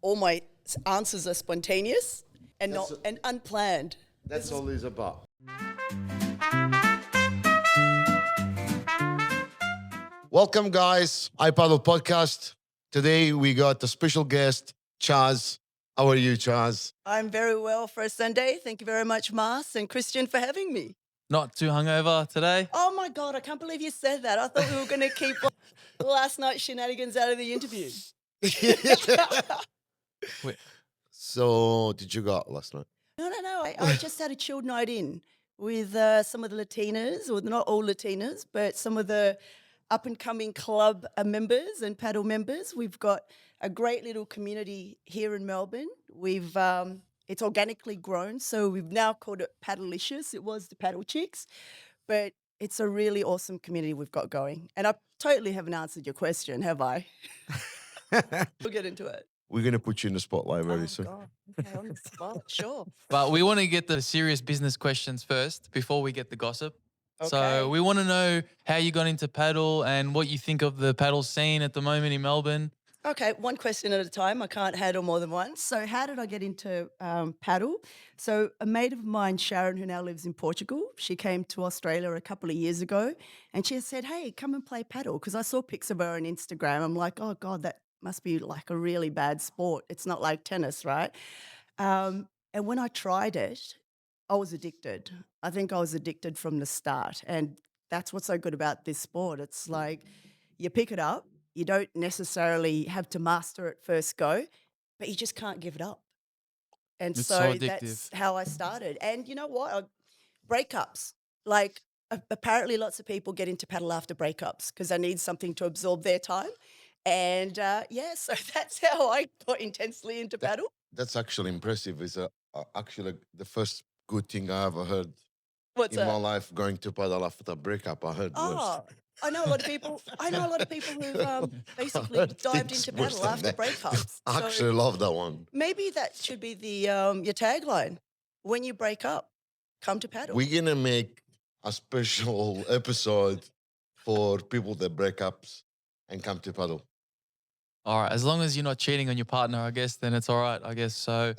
all my answers are spontaneous and unplanned. That's all it's about. Welcome, guys. iPadel podcast. Today we got a special guest, Chaz. How are you, Chaz? I'm very well for a Sunday. Thank you very much, Mars and Christian, for having me. Not too hungover today. Oh my God, I can't believe you said that. I thought we were going to keep last night's shenanigans out of the interview. Wait, So, did you go out last night? No. I just had a chilled night in with some of the Latinas, or not all Latinas, but some of the up-and-coming club members and paddle members. We've got a great little community here in Melbourne. It's organically grown, so we've now called it Paddleicious. It was the Paddle Chicks, but it's a really awesome community we've got going. And I totally haven't answered your question, have I? We'll get into it. We're going to put you in the spotlight very soon. God. Okay, on the spot, sure. but we want to get the serious business questions first before we get the gossip. Okay. So we want to know how you got into paddle and what you think of the paddle scene at the moment in Melbourne. Okay, one question at a time. I can't handle more than one. So how did I get into paddle? So a mate of mine, Sharon, who now lives in Portugal, she came to Australia a couple of years ago and she said, hey, come and play paddle. Because I saw pics of her on Instagram. I'm like, oh, God, that must be like a really bad sport. It's not like tennis, right? And when I tried it, I was addicted. I think I was addicted from the start. And that's what's so good about this sport. It's like you pick it up. You don't necessarily have to master it first go, but you just can't give it up. And It's so so addictive. that's how I started. And you know what? Breakups. Like apparently lots of people get into paddle after breakups because they need something to absorb their time. And so that's how I got intensely into paddle. That's actually impressive. It's actually the first good thing I ever heard What's in my that? life, going to paddle after a breakup. I heard worse. Oh, I know a lot of people. I know a lot of people who basically heard dived things into worse paddle than after that. breakups. I So actually love that one. maybe that should be the your tagline. When you break up, come to paddle. We're going to make a special episode for people that break up and come to paddle. All right, as long as you're not cheating on your partner, I guess, then it's all right, I guess. So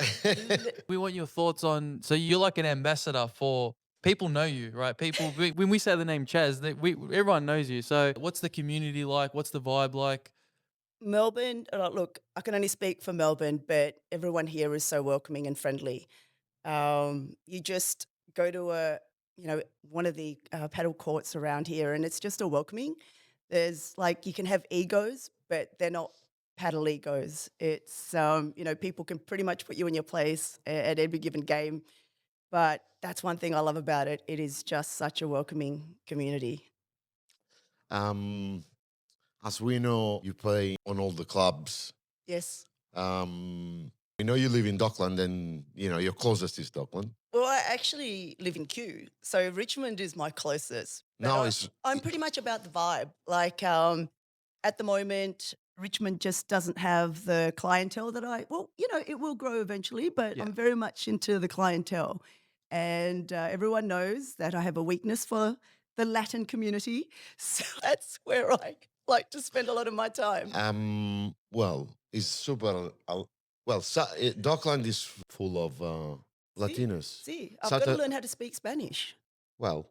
we want your thoughts on, so you're like an ambassador for, people know you, right? People, when we say the name Chaz, everyone knows you. So what's the community like? What's the vibe like? Melbourne, look, I can only speak for Melbourne, but everyone here is so welcoming and friendly. You just go to one of the paddle courts around here, and it's just a welcoming. There's like you can have egos, but they're not paddle egos. It's people can pretty much put you in your place at every given game. But that's one thing I love about it. It is just such a welcoming community. Um, as we know, you play on all the clubs. Yes. We know you live in Dockland, and your closest is Dockland. Well, I actually live in Kew, so Richmond is my closest. But No, I'm pretty much about the vibe. Like at the moment, Richmond just doesn't have the clientele that it will grow eventually, but Yeah. I'm very much into the clientele. And everyone knows that I have a weakness for the Latin community. So that's where I like to spend a lot of my time. It's super. Dockland is full of Latinos. See, I've got to Such a- learn how to speak Spanish. Well,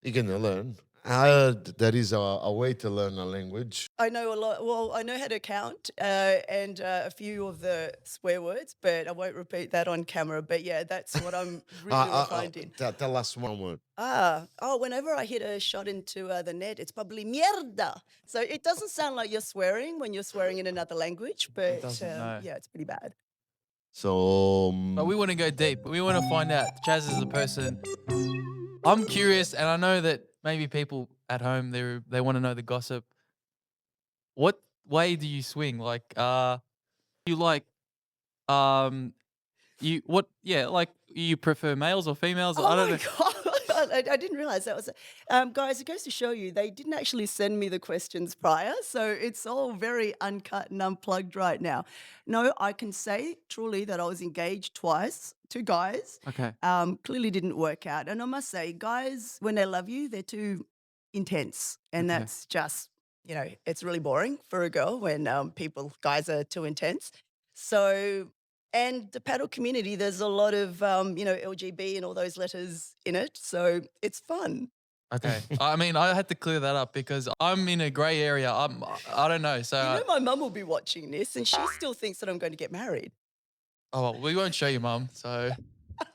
you're gonna learn. I heard there is a way to learn a language. I know a lot. Well, I know how to count and a few of the swear words, but I won't repeat that on camera. But yeah, that's what I'm really refined in. Tell us one word. Whenever I hit a shot into the net, it's probably mierda. So it doesn't sound like you're swearing when you're swearing in another language, but doesn't, no. yeah, it's pretty bad. So But we want to go deep. We want to find out Chaz is a person. I'm curious, and I know that maybe people at home they want to know the gossip. What way do you swing? Like, you like, you prefer males or females? Oh I don't my know. God. I didn't realize that was guys, it goes to show you they didn't actually send me the questions prior, so it's all very uncut and unplugged right now. No, I can say truly that I was engaged twice, 2 guys. Okay. Clearly didn't work out. And I must say, guys, when they love you, they're too intense. And Okay. that's just, it's really boring for a girl when guys are too intense. So, and the paddle community, there's a lot of, LGB and all those letters in it. So it's fun. Okay. I mean, I had to clear that up because I'm in a grey area. I don't know. So, You know, my mum will be watching this and she still thinks that I'm going to get married. oh, well, we won't show your mum. So,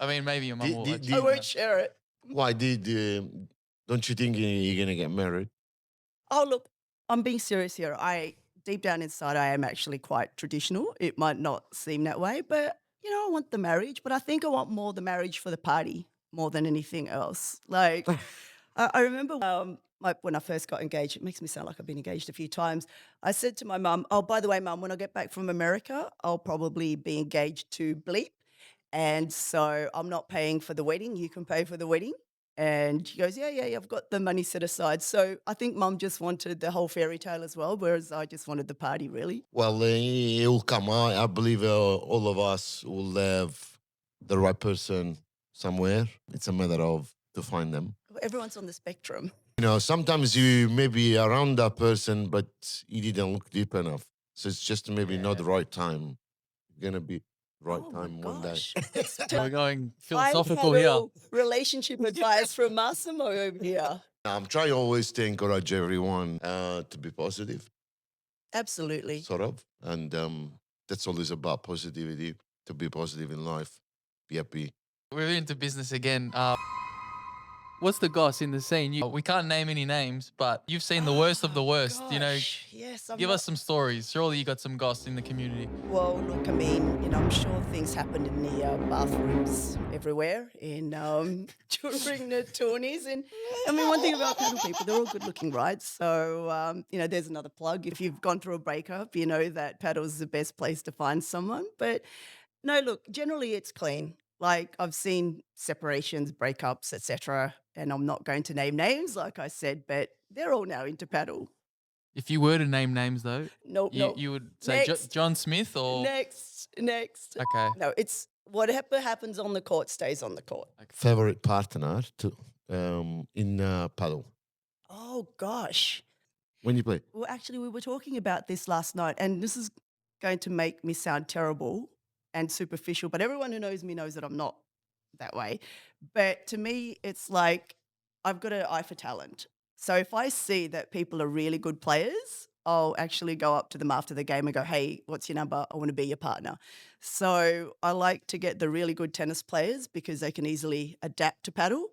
I mean, maybe your mum will. Did- I did- won't share it. Why don't you think you're gonna get married? Oh, look, I'm being serious here. Deep down inside, I am actually quite traditional. It might not seem that way, but I want the marriage, but I think I want more the marriage for the party more than anything else. Like, I remember when I first got engaged, it makes me sound like I've been engaged a few times. I said to my mum, oh, by the way, mum, when I get back from America, I'll probably be engaged to Bleep. And so I'm not paying for the wedding. You can pay for the wedding. And she goes, yeah, I've got the money set aside. So I think mum just wanted the whole fairy tale as well, whereas I just wanted the party, really. Well, it will come. I believe all of us will have the right person somewhere. It's a matter of to find them. Everyone's on the spectrum. Sometimes you may be around that person, but you didn't look deep enough. So it's just maybe not the right time. Gonna be right Oh time my one day. gosh. We're going I philosophical had here. a relationship advice from Massimo over here. I'm trying always to encourage everyone to be positive, Absolutely. sort of, and that's always about positivity. To be positive in life, be happy. We're into business again. What's the goss in the scene? We can't name any names, but you've seen the worst of the worst. Gosh, yes, Give us some stories. Surely you got some goss in the community. Well, look, I mean, I'm sure things happened in the bathrooms everywhere during the tourneys. And I mean, one thing about paddle people, they're all good looking, right? So, there's another plug. If you've gone through a breakup, you know that paddle is the best place to find someone. But no, look, generally it's clean. Like I've seen separations, breakups, etc. And I'm not going to name names, like I said, but they're all now into paddle. If you were to name names, though, Nope, you, nope. you would say Next. John Smith or. Next. Okay. No, it's whatever happens on the court stays on the court. Favorite partner to in paddle Oh gosh. when you play. Well, actually, we were talking about this last night, and this is going to make me sound terrible and superficial, but everyone who knows me knows that I'm not that way. But to me, it's like I've got an eye for talent. So if I see that people are really good players, I'll actually go up to them after the game and go, hey, what's your number? I want to be your partner. So I like to get the really good tennis players because they can easily adapt to paddle.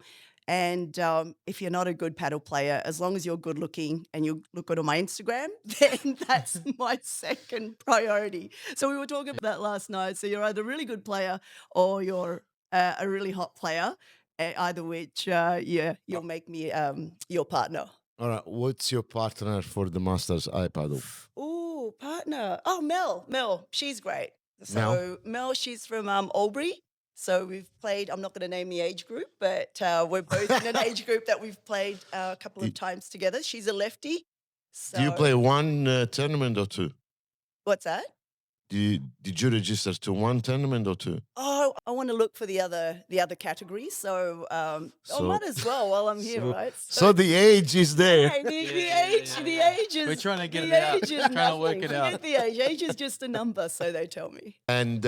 And if you're not a good paddle player, as long as you're good looking and you look good on my Instagram, then that's my second priority. So we were talking about that last night. So you're either a really good player or you're a really hot player, either which, you'll make me your partner. All right, what's your partner for the Masters iPadel? Ooh, partner. Oh, Mel, she's great. Mel? So Mel, she's from Albury. So we've played, I'm not going to name the age group, but we're both in an age group that we've played a couple of times together. She's a lefty. So Do you play one tournament or two? What's that? Did you register to one tournament or two? Oh, I want to look for the other category. So, I So- might as well while I'm here, right? So the age is there. Hey, the yeah. age is. We're trying to get the it out. age is Trying to work nothing. it out. Forget the age. Age is just a number, so they tell me. And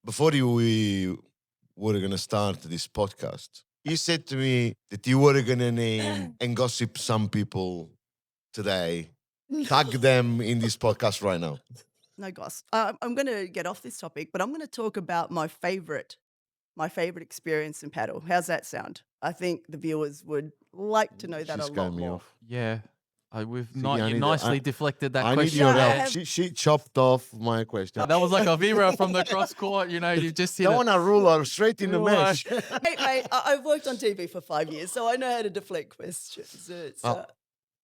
before we were gonna start this podcast, you said to me that you were gonna name and gossip some people today. Tag them in this podcast right now. No, goss. I'm going to get off this topic, but I'm going to talk about my favorite experience in paddle. How's that sound? I think the viewers would like to know that She's a lot going me more. off. Yeah. We've See, I need- nicely I- deflected that I need question. your I help. have- She chopped off my question. That was like a vibra from the cross court. You just hit Don't it. want to rule her straight in the Ruler. mesh. Mate, I've worked on TV for 5 years, so I know how to deflect questions. It's, Oh.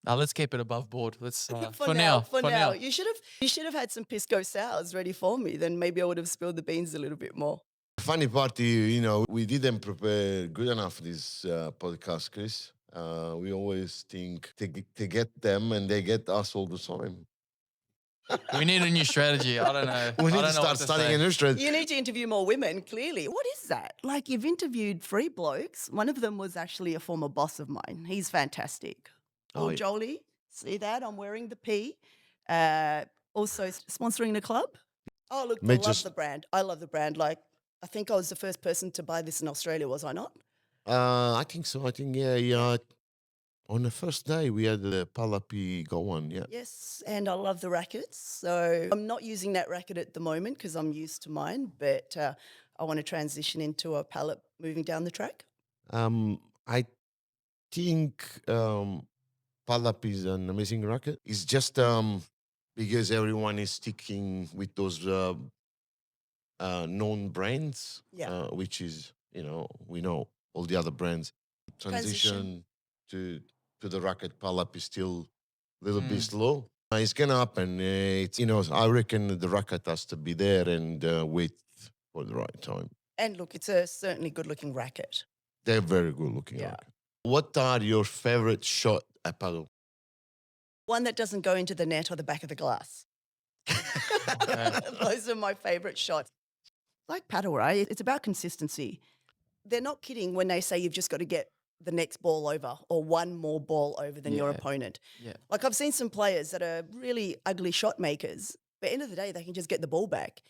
Let's keep it above board. Let's for now. You should have had some pisco sours ready for me. Then maybe I would have spilled the beans a little bit more. Funny part, we didn't prepare good enough this podcast, Chris. We always think to get them and they get us all the time. We need a new strategy. I don't know. We I need don't to know start what to studying say. a new strategy. You need to interview more women, clearly. What is that? Like, you've interviewed 3 blokes. One of them was actually a former boss of mine. He's fantastic. Oh, Oh, yeah. Jolie, see that? I'm wearing the P. also sponsoring the club. Oh, look, I May love just the brand. I love the brand. Like, I think I was the first person to buy this in Australia, was I not? I think so. I think yeah. On the first day we had the Palapi go one, yeah. Yes, and I love the rackets. So I'm not using that racket at the moment because I'm used to mine, but I want to transition into a pallet moving down the track. I think Palapi is an amazing racket. It's just because everyone is sticking with those known brands, Yeah. which is we know all the other brands. Transition. Transition to the racket Palap is still a little bit Mm. slow. It's gonna happen. It's I reckon the racket has to be there and wait for the right time. And look, it's a certainly good looking racket. They're very good looking Yeah. racket. What are your favorite shot at paddle? One that doesn't go into the net or the back of the glass. Those are my favorite shots. Like paddle, right? It's about consistency. They're not kidding when they say you've just got to get the next ball over or one more ball over than your Yeah. opponent. Yeah. Like I've seen some players that are really ugly shot makers, but at the end of the day, they can just get the ball back.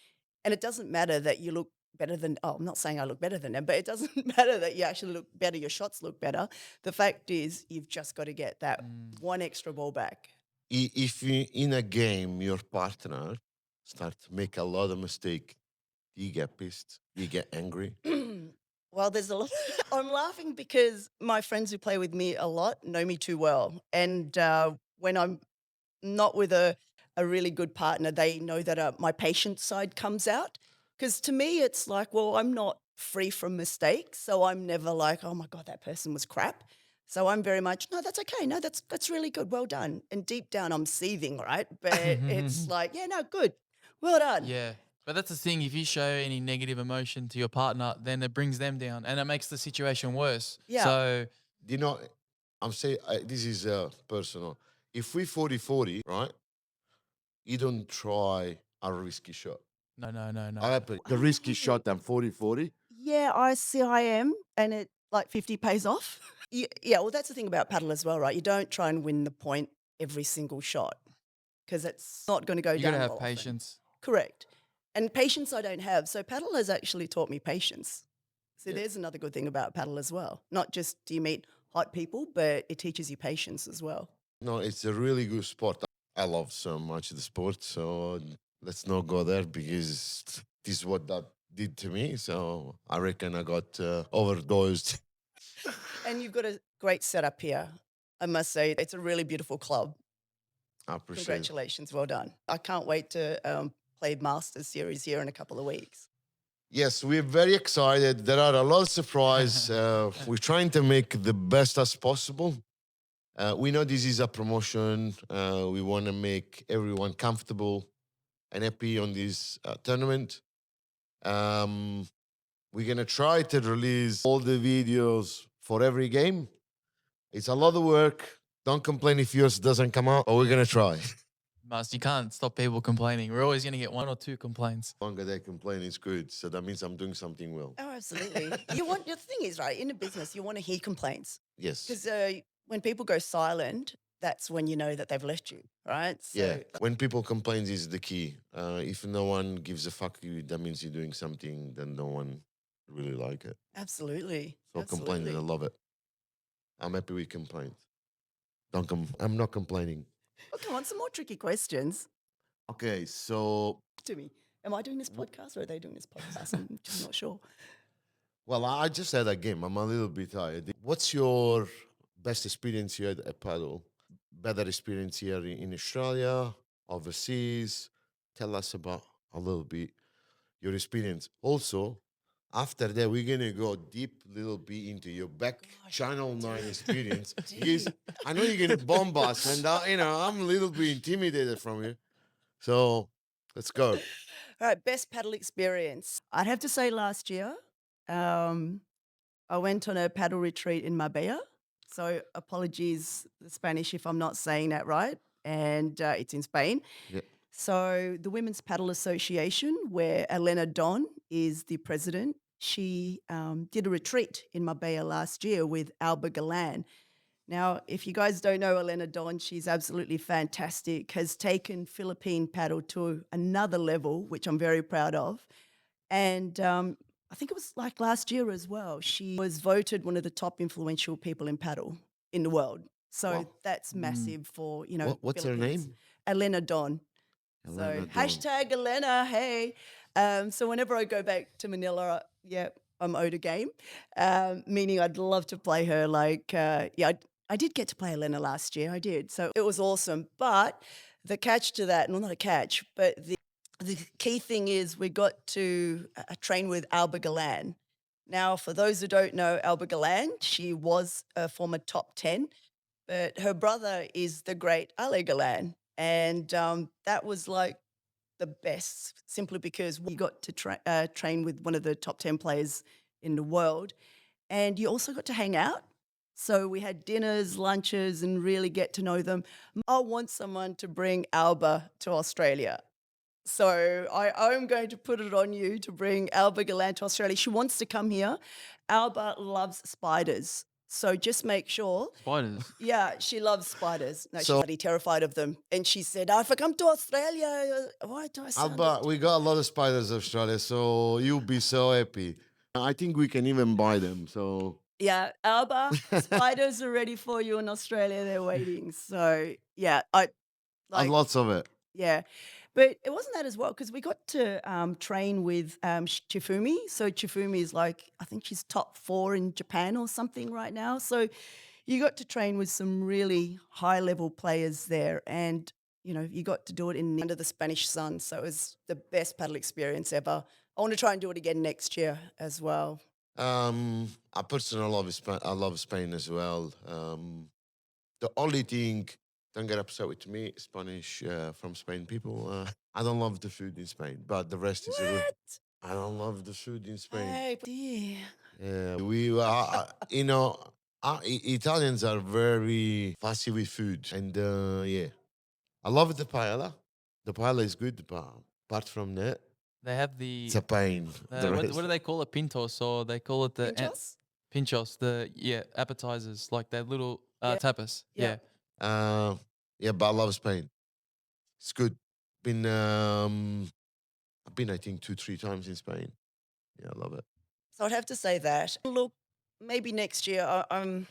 And it doesn't matter that you look better than, I'm not saying I look better than them, but it doesn't matter that you actually look better, your shots look better. The fact is, you've just got to get that one extra ball back. If in a game your partner start to make a lot of mistake, do you get pissed? Do you get angry? Well, there's a lot. I'm laughing because my friends who play with me a lot know me too well. And when I'm not with a really good partner, they know that my patient side comes out. Because to me, it's like, well, I'm not free from mistakes. So I'm never like, oh my God, that person was crap. So I'm very much, no, that's okay. No, that's really good. Well done. And deep down, I'm seething, right? But it's like, yeah, no, good. Well done. Yeah. But that's the thing. If you show any negative emotion to your partner, then it brings them down and it makes the situation worse. Yeah. So, Do you know, I'm saying this is personal. If we 40-40, right, you don't try a risky shot. no. I happen the risky shot and 40-40. Yeah, I see I am, and it like 50 pays off. Yeah, well, that's the thing about paddle as well, right? You don't try and win the point every single shot because it's not going to go You down got to have well often. patience. Correct. And patience I don't have. So paddle has actually taught me patience. So there's another good thing about paddle as well. Not just do you meet hot people, but it teaches you patience as well. No, it's a really good sport. I love so much the sport, so let's not go there because this is what that did to me. So I reckon I got overdosed. And you've got a great setup here. I must say, it's a really beautiful club. I appreciate it. Congratulations, well done. I can't wait to play Masters Series here in a couple of weeks. Yes, we're very excited. There are a lot of surprises. We're trying to make the best as possible. We know this is a promotion. We want to make everyone comfortable and happy on this tournament. We're going to try to release all the videos for every game. It's a lot of work. Don't complain if yours doesn't come out, but we're going to try. You can't stop people complaining. We're always going to get one or two complaints. The longer they complain, it's good. So that means I'm doing something well. Oh, absolutely. The thing is, right, in a business, you want to hear complaints Yes. because when people go silent, that's when you know that they've left you, right? So, Yeah. When people complain is the key. If no one gives a fuck you, that means you're doing something that no one really like it. Absolutely. So Absolutely. complaining, I love it. I'm happy with complaints. I'm not complaining. Oh, come on, some more tricky questions Okay, so to me. Am I doing this podcast or are they doing this podcast? I'm just not sure. well, I just had a game. I'm a little bit tired. What's your best experience here at Padel? Better experience here in Australia, overseas? Tell us about a little bit your experience. Also, after that, we're gonna go deep little bit into your back Channel 9 experience. Because I know you're gonna bomb us, and I'm a little bit intimidated from you. So let's go. All right, best paddle experience. I'd have to say last year, I went on a paddle retreat in Marbella. So apologies, the Spanish, if I'm not saying that right. And it's in Spain. Yeah. So the Women's Paddle Association, where Elena Don is the president, she did a retreat in Marbella last year with Alba Galan. Now, if you guys don't know Elena Don, she's absolutely fantastic, has taken Philippine paddle to another level, which I'm very proud of. And I think it was like last year as well. She was voted one of the top influential people in paddle in the world. So Wow. that's Mm. massive for, What's her Philippines. name? Elena Don. So Elena Dawn. hashtag Elena, hey. So whenever I go back to Manila, yeah, I'm owed a game, meaning I'd love to play her. I did get to play Elena last year. I did. So it was awesome. But the catch to that, well, not a catch, but the key thing is we got to train with Alba Galan. Now, for those who don't know Alba Galan, she was a former top 10, but her brother is the great Ale Galan. And that was like the best simply because we got to train with one of the top 10 players in the world. And you also got to hang out. So we had dinners, lunches, and really get to know them. I want someone to bring Alba to Australia. So I'm going to put it on you to bring Alba Galan to Australia. She wants to come here. Alba loves spiders. So just make sure. Spiders. Yeah, she loves spiders. No, she's So, bloody terrified of them. And she said, "Oh, if I come to Australia, why do I sound Alba, it?" we got a lot of spiders in Australia, so you'll be so happy. I think we can even buy them. So, Yeah, Alba, spiders are ready for you in Australia. They're waiting. So yeah, I and like lots of it. yeah. But it wasn't that as well because we got to train with Chifumi. So Chifumi is like, I think she's top 4 in Japan or something right now. So you got to train with some really high level players there. And, you got to do it under the Spanish sun. So it was the best paddle experience ever. I want to try and do it again next year as well. I personally love Spain. I love Spain as well. The only thing, don't get upset with me, Spanish from Spain people. I don't love the food in Spain, but the rest is good. What? I don't love the food in Spain. Hey, dear. Yeah, we you know, Italians are very fussy with food, and yeah, I love the paella. The paella is good, but apart from that, They have it's the a pain. The what rest, do they call it? Pintos, or they call it the Pinchos? pinchos. The appetizers, like that little Yeah, tapas. yeah. Yeah, uh, yeah, but I love Spain. It's good. Been I've been I think 2 3 times in Spain. Yeah, I love it. So I'd have to say that. Look, maybe next year I'm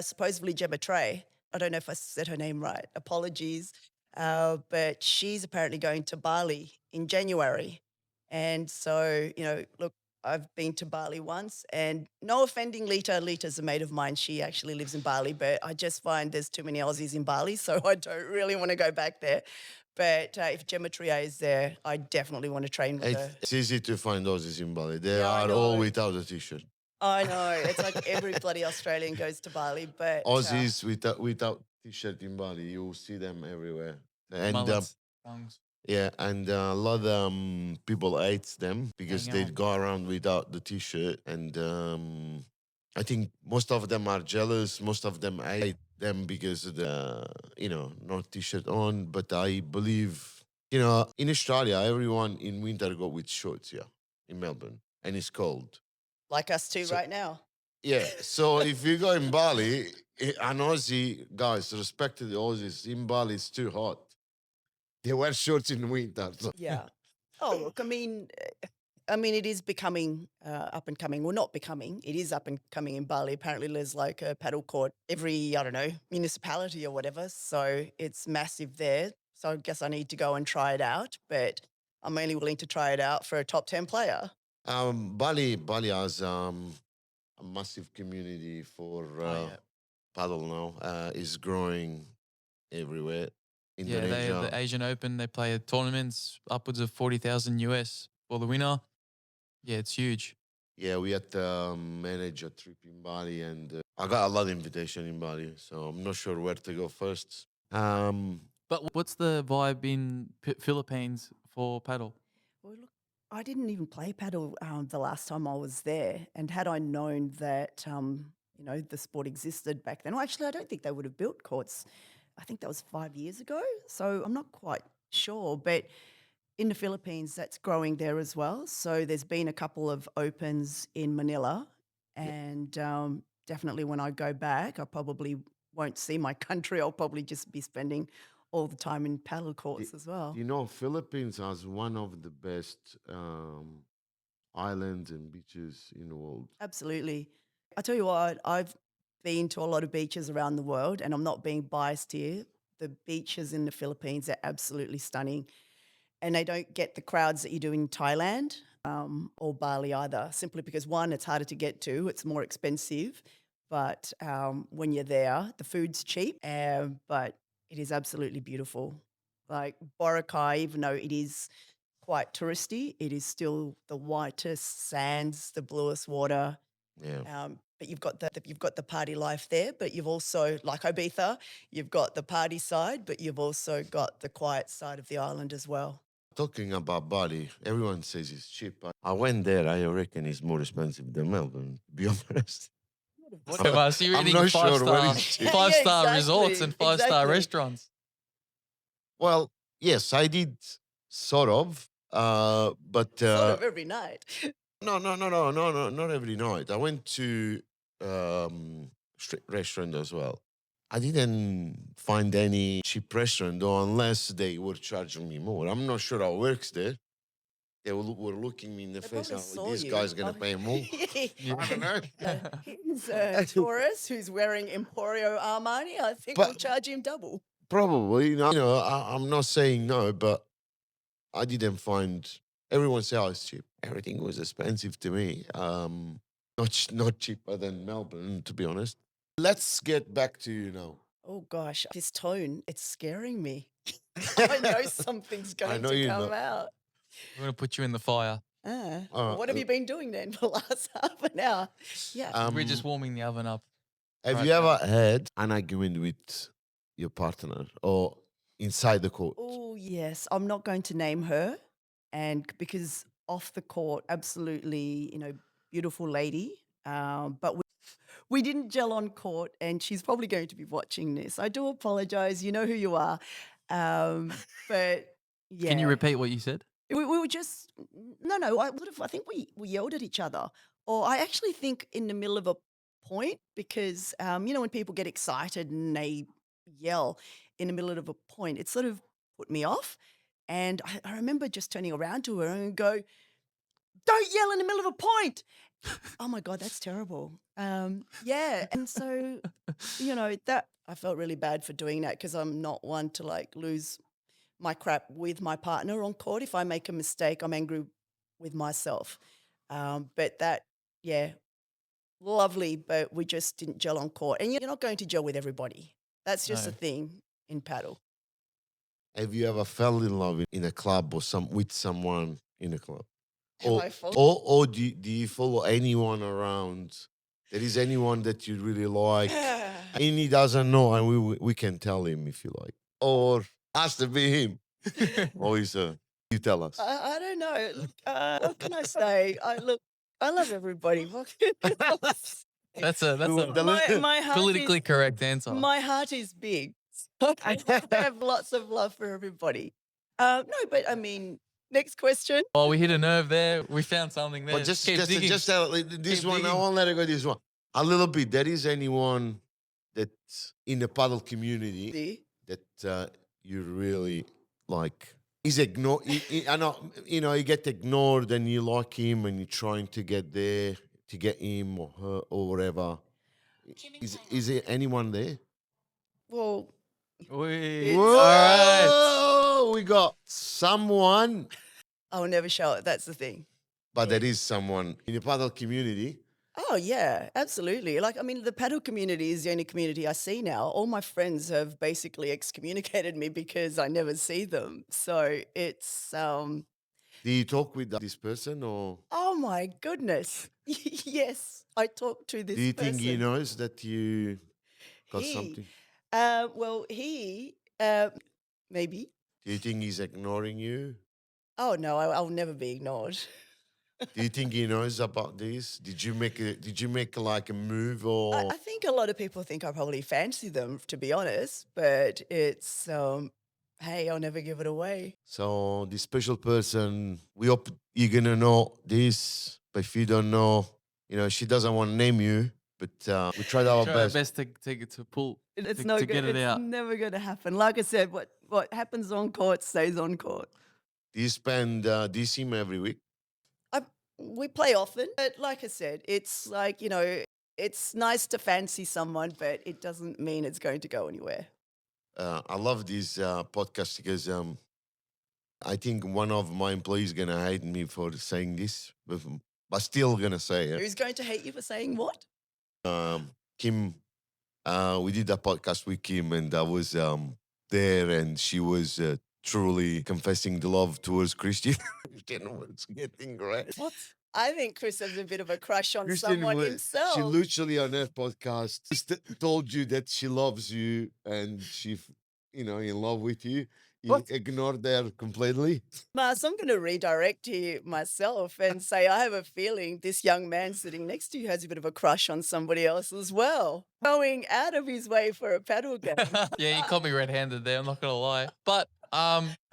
supposedly Gemma Trey. I don't know if I said her name right. Apologies. But she's apparently going to Bali in January. And so, look, I've been to Bali once and no offending Lita. Lita's a mate of mine. She actually lives in Bali, but I just find there's too many Aussies in Bali. So I don't really want to go back there. But if Gemma Trier is there, I definitely want to train with her. It's easy to find Aussies in Bali. They Yeah, I are all know. without a t-shirt. I know. It's like every bloody Australian goes to Bali, but Aussies without t-shirt in Bali, you will see them everywhere. And mullets, tongues, yeah, and a lot of people hate them because hang they out. go around without the t-shirt, and I think most of them are jealous. Most of them hate them because of the no t-shirt on. But I believe in Australia, everyone in winter go with shorts. Yeah, in Melbourne, and it's cold. like us two So right now. yeah, so if you go in Bali, an Aussie guys, respect to the Aussies, in Bali it's too hot. They wear shorts in winter. So. Yeah. Oh, look, I mean, it is becoming up and coming. Well, not becoming. It is up and coming in Bali. Apparently, there's like a paddle court every, I don't know, municipality or whatever. So it's massive there. So I guess I need to go and try it out. But I'm only willing to try it out for a top 10 player. Bali has a massive community for Oh yeah, paddle now. Is growing everywhere. yeah. They have Indonesia. the Asian Open. They play tournaments upwards of 40,000 US for the winner. Yeah, it's huge. Yeah, we had to manage a trip in Bali, and I got a lot of invitation in Bali, so I'm not sure where to go first. But what's the vibe in Philippines for paddle? Well, look, I didn't even play paddle the last time I was there, and had I known that the sport existed back then, well, actually, I don't think they would have built courts. I think that was 5 years ago, so I'm not quite sure. But in the Philippines, that's growing there as well. So there's been a couple of opens in Manila, Yeah. and definitely when I go back, I probably won't see my country. I'll probably just be spending all the time in paddle courts as well. You know, Philippines has one of the best islands and beaches in the world. Absolutely. I tell you what, I've been to a lot of beaches around the world, and I'm not being biased here. The beaches in the Philippines are absolutely stunning, and they don't get the crowds that you do in Thailand or Bali either, simply because one, it's harder to get to, it's more expensive. But when you're there, the food's cheap, but it is absolutely beautiful. Like Boracay, even though it is quite touristy, it is still the whitest sands, the bluest water. Yeah. But you've got the party life there, but you've also, like Ibiza, you've got the party side, but you've also got the quiet side of the island as well. Talking about Bali, everyone says it's cheap. But I went there. I reckon it's more expensive than Melbourne. To be honest, Whatever. So you're I'm eating not five sure where star, it's cheap. five Yeah, star resorts exactly, and 5-star exactly. restaurants. Well, yes, I did sort of, but Sort of every night. no, not every night. I went to street restaurant as well. I didn't find any cheap restaurant, though, unless they were charging me more. I'm not sure how it works there. They were looking me in the They face. probably Oh, saw this you. guy's gonna pay more. I don't know. He's a tourist who's wearing Emporio Armani. I think we'll But charge him double. probably, I'm not saying no, but I didn't find. Everyone say, "Oh, it's cheap." Everything was expensive to me. Not cheaper than Melbourne, to be honest. Let's get back to Oh gosh, this tone, it's scaring me. I know something's I going know to you come know. out. We're going to put you in the fire. What have you been doing then for the last half an hour? Yeah. We're just warming the oven up. Have right you now. ever had an argument with your partner or inside the court? Oh yes, I'm not going to name her, and because off the court, absolutely, beautiful lady. But we didn't gel on court, and she's probably going to be watching this. I do apologize. You know who you are. Um, but Can you yeah. repeat what you said? We were just no. I think we yelled at each other, or I actually think in the middle of a point because when people get excited and they yell in the middle of a point, it sort of put me off. And I remember just turning around to her and go, "Don't yell in the middle of a point." Oh my God, that's terrible. Yeah, and so that I felt really bad for doing that because I'm not one to like lose my crap with my partner on court. If I make a mistake, I'm angry with myself. But that, yeah, lovely, but we just didn't gel on court. And you're not going to gel with everybody. That's just a No. thing in paddle. Have you ever fell in love in a club or with someone in a club? Have Or I fallen? or do you follow anyone around? There is anyone that you really like, and he doesn't know, and we can tell him if you like, or has to be him, or is you tell us. I don't know. Look, what can I say? I love everybody. What can I say? That's a My heart politically is correct answer. my heart is big. So I have lots of love for everybody. No, but I mean, next question. Oh, we hit a nerve there. We found something there. But just Keep just digging. just this Keep one, I digging. won't let it go. This one, a little bit. There is anyone that in the paddle community See? that you really like? He's ignored. I know, you get ignored, and you like him, and you're trying to get there to get him or her or whatever. Is there anyone there? Well, Wait. It's- All right. Whoa, we got someone, I'll never show it. That's the thing. but there is someone in the paddle community. Oh, yeah, absolutely. Like, I mean, the paddle community is the only community I see now. All my friends have basically excommunicated me because I never see them. So it's, Do you talk with this person, or oh my goodness. Yes, I talked to this do you person. think he knows that you got He, something? well, maybe. Do you think he's ignoring you? Oh, no, I'll never be ignored. Do you think he knows about this? Did you make like a move, or I think a lot of people think I probably fancy them, to be honest, but it's, hey, I'll never give it away. so this special person? We hope you're gonna know this, but if you don't know, she doesn't want to name you. but we tried our Try our best. best to pull It's to no get good. it It's out. never going to happen. Like I said, what happens on court stays on court. Do you see me every week? I, we play often, but like I said, it's like, it's nice to fancy someone, but it doesn't mean it's going to go anywhere. I love these podcasts because I think one of my employees gonna hate me for saying this, but still gonna say it. Who's going to hate you for saying what? Kim, we did a podcast with Kim, and I was there, and she was truly confessing the love towards Christian. Christian was getting great. What? I think Chris has a bit of a crush on Christian someone she himself. literally on her podcast told you that she loves you and in love with you. You What? ignored her completely. Mars, I'm going to redirect you myself and say I have a feeling this young man sitting next to you has a bit of a crush on somebody else as well. Going out of his way for a paddle game. Yeah, you caught me red-handed there. I'm not gonna lie, but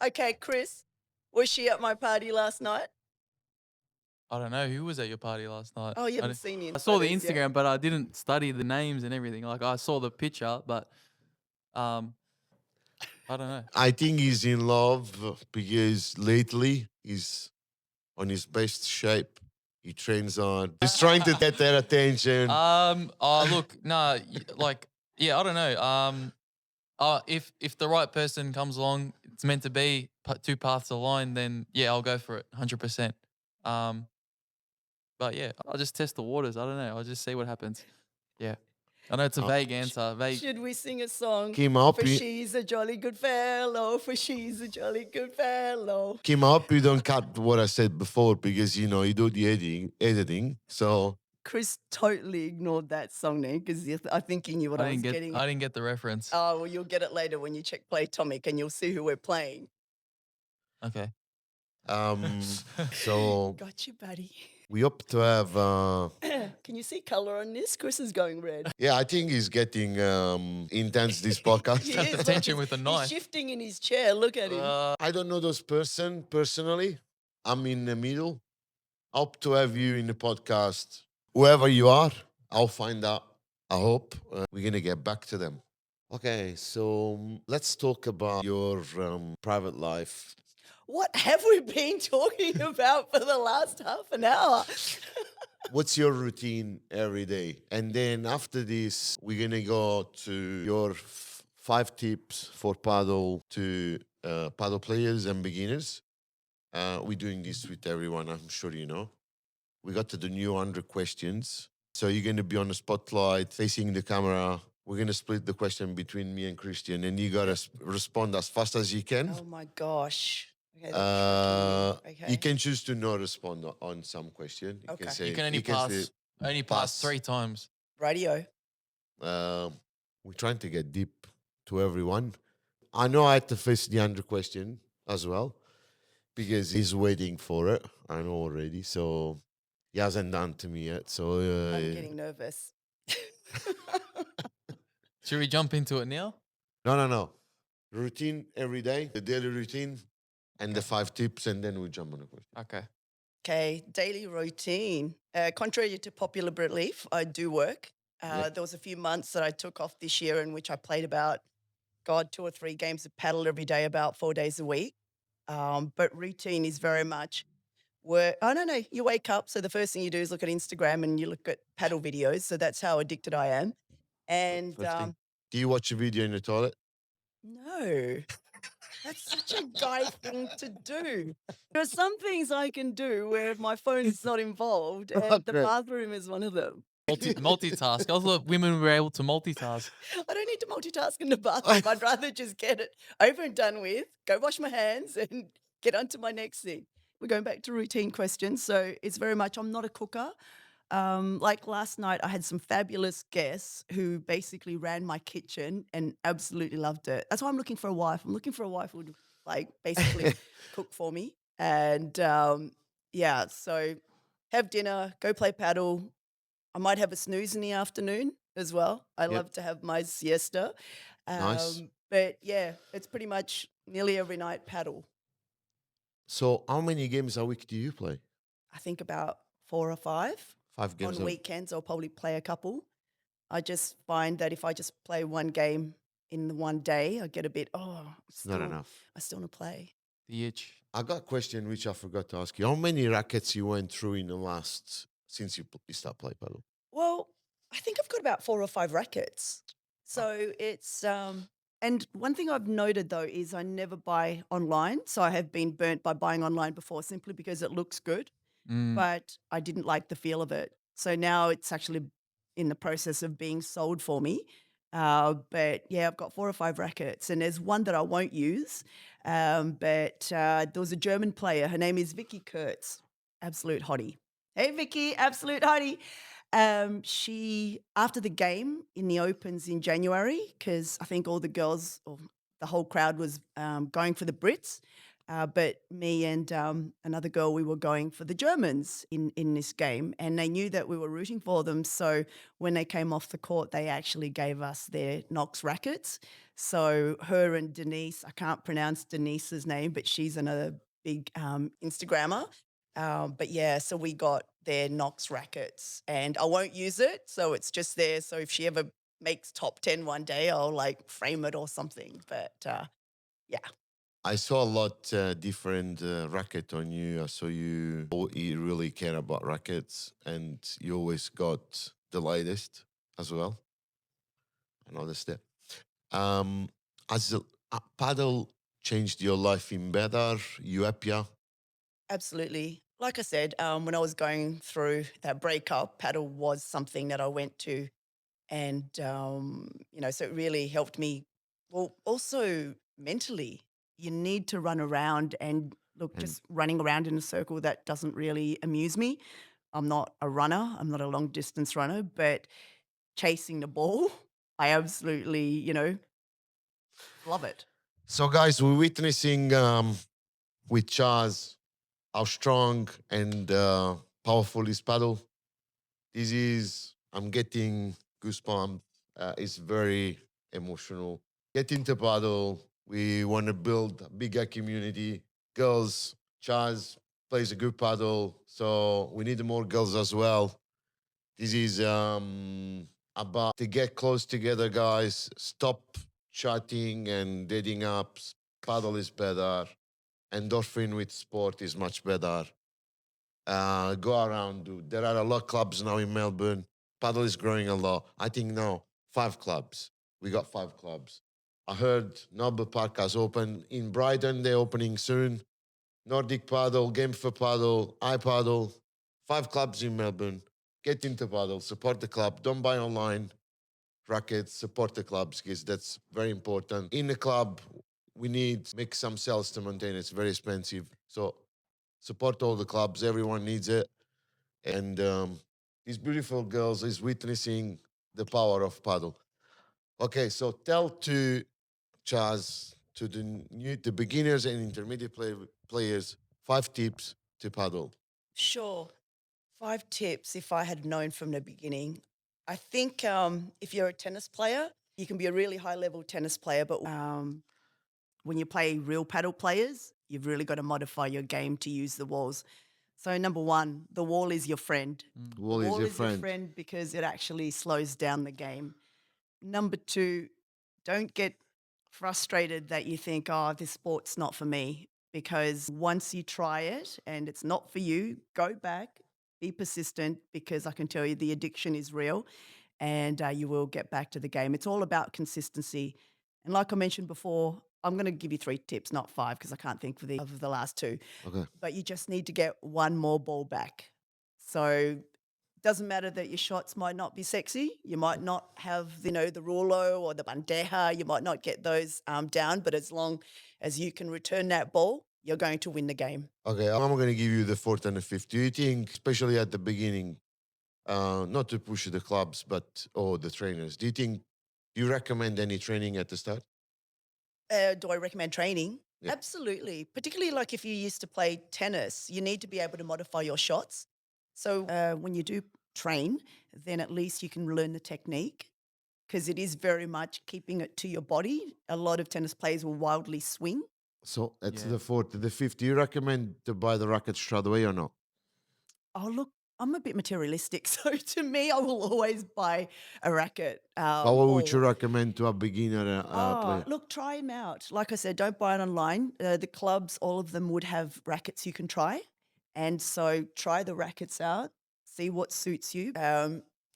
Okay, Chris, was she at my party last night? I don't know who was at your party last night. Oh, you I haven't didn't- seen the I saw the photos yet. Instagram, but I didn't study the names and everything. Like I saw the picture, but I don't know. I think he's in love because lately he's on his best shape. He trains on. He's trying to get their attention. Oh, look, nah, yeah, I don't know. If the right person comes along, it's meant to be two paths aligned, then yeah, I'll go for it, 100%. But yeah, I'll just test the waters. I don't know. I'll just see what happens. Yeah, I know it's a vague answer. Vague. Should we sing a song? Kim, I hope For you- she's a jolly good fellow, for she's a jolly good fellow. Kim, I hope you don't cut what I said before because you do the editing. So Chris totally ignored that song name because I think he knew what I was getting. I didn't get the reference. Oh, well, you'll get it later when you check Play Tomic and you'll see who we're playing. Okay. so Got you, buddy. we hope to have. Can you see color on this? Chris is going red. Yeah, I think he's getting intense this podcast. He Cut is, the look, tension he's- with a knife. He's shifting in his chair. Look at him. I don't know those personally. I'm in the middle. Hope to have you in the podcast. Whoever you are, I'll find out. I hope we're gonna get back to them. Okay, so let's talk about your private life. What have we been talking about for the last half an hour? What's your routine every day? And then after this, we're gonna go to your 5 tips for paddle to paddle players and beginners. We're doing this with everyone, I'm sure you know. We got to the new 100 questions. So you're gonna be on the spotlight, facing the camera. We're gonna split the question between me and Christian, and you gotta respond as fast as you can. Oh my gosh. Okay, that's shocking me. You can choose to not respond on some question. You Okay. can say You can only say, pass 3 times. Radio. we're trying to get deep to everyone. I know I had to face the 100 question as well because he's waiting for it. I know already. So he hasn't done to me yet. So I'm getting nervous. Should we jump into it now? no. Routine every day, the daily routine, and the 5 tips, and then we jump on the question. Okay. Okay, daily routine. Contrary to popular belief, I do work. Yeah. There was a few months that I took off this year in which I played about, 2 or 3 games of paddle every day, about 4 days a week. But routine is very much work. I don't know. You wake up, so the first thing you do is look at Instagram and you look at paddle videos. So that's how addicted I am. And First thing. Do you watch a video in the toilet? no, that's such a guy thing to do. There are some things I can do where my phone is not involved, and the Okay. bathroom is one of them. Multitask. I thought women were able to multitask. I don't need to multitask in the bathroom. I'd rather just get it over and done with, go wash my hands, and get on to my next thing. We're going back to routine questions. So it's very much, I'm not a cooker. Like last night, I had some fabulous guests who basically ran my kitchen and absolutely loved it. That's why I'm looking for a wife. I'm looking for a wife who would basically cook for me. And yeah, so have dinner, go play paddle. I might have a snooze in the afternoon as well. I love to have my siesta. Nice. But yeah, it's pretty much nearly every night paddle. So how many games a week do you play? I think about 4 or 5. 5 games On a week. weekends, I'll probably play a couple. I just find that if I just play one game in the one day, I get a bit, It's not enough. I still want to play. The itch. I got a question which I forgot to ask you. How many rackets you went through in the last since you start play paddle? Well, I think I've got about 4 or 5 rackets. So it's and one thing I've noted though is I never buy online. So I have been burnt by buying online before simply because it looks good, Mm. but I didn't like the feel of it. So now it's actually in the process of being sold for me. But yeah, I've got 4 or 5 rackets, and there's one that I won't use. But there was a German player. Her name is Vicky Kurtz, absolute hottie. Hey, Vicky, absolute hottie. She after the game in the opens in January, because I think all the girls or the whole crowd was going for the Brits. But me and another girl, we were going for the Germans in this game, and they knew that we were rooting for them. So when they came off the court, they actually gave us their Knox rackets. So her and Denise, I can't pronounce Denise's name, but she's another big Instagrammer. But yeah, so we got their Knox rackets, and I won't use it, so it's just there. So if she ever makes top 10 one day, I'll like frame it or something. But yeah. I saw a lot different racket on you. I saw you really care about rackets, and you always got the latest as well. I noticed that. Has paddle changed your life in better? You happier? Absolutely. Like I said, when I was going through that breakup, paddle was something that I went to, and so it really helped me. Well, also mentally, you need to run around and look. And Just running around in a circle, that doesn't really amuse me. I'm not a runner. I'm not a long distance runner, but chasing the ball, I absolutely, love it. so, guys, we're witnessing with Chaz how strong and powerful is paddle. This is, I'm getting goosebumps. It's very emotional. Get into paddle. We want to build a bigger community. Girls, Chaz plays a good paddle, so we need more girls as well. This is about to get close together, guys. Stop chatting and dating apps. Paddle is better. Endorphin with sport is much better. Go around, dude. There are a lot of clubs now in Melbourne. Paddle is growing a lot. I think now 5 clubs. We got 5 clubs. I heard Noble Park has opened in Brighton. They're opening soon. Nordic Paddle, Game for Paddle, iPadel. 5 clubs in Melbourne. Get into paddle. Support the club. Don't buy online rackets. Support the clubs because that's very important. In the club, we need to make some sales to maintain. It's very expensive. So support all the clubs. Everyone needs it. And these beautiful girls is witnessing the power of paddle. Okay, so tell to Chaz, to the beginners and intermediate players, 5 tips to paddle. Sure. 5 tips if I had known from the beginning. I think if you're a tennis player, you can be a really high level tennis player, but when you play real paddle players, you've really got to modify your game to use the walls. So, number one, the wall is your friend. The Wall is wall your is your friend. friend because it actually slows down the game. Number two, don't get frustrated that you think, oh, this sport's not for me. Because once you try it and it's not for you, go back, be persistent, because I can tell you the addiction is real, and you will get back to the game. It's all about consistency. And like I mentioned before, I'm going to give you 3 tips, not 5, because I can't think of the last 2. Okay. But you just need to get one more ball back. So doesn't matter that your shots might not be sexy. You might not have, the rulo or the bandeja. You might not get those down, but as long as you can return that ball, you're going to win the game. Okay, I'm going to give you the fourth and the fifth. Do you think, especially at the beginning, not to push the clubs, but or the trainers, do you recommend any training at the start? Do I recommend training? Yeah. Absolutely. Particularly like if you used to play tennis, you need to be able to modify your shots. So when you do train, then at least you can learn the technique because it is very much keeping it to your body. A lot of tennis players will wildly swing. So that's Yeah. the fourth. The fifth, do you recommend to buy the racket straight away or not? Oh, look, I'm a bit materialistic, so to me, I will always buy a racket. But what would you Or recommend to a beginner player? look, try them out. Like I said, don't buy it online. The clubs, all of them would have rackets you can try, and so try the rackets out, see what suits you.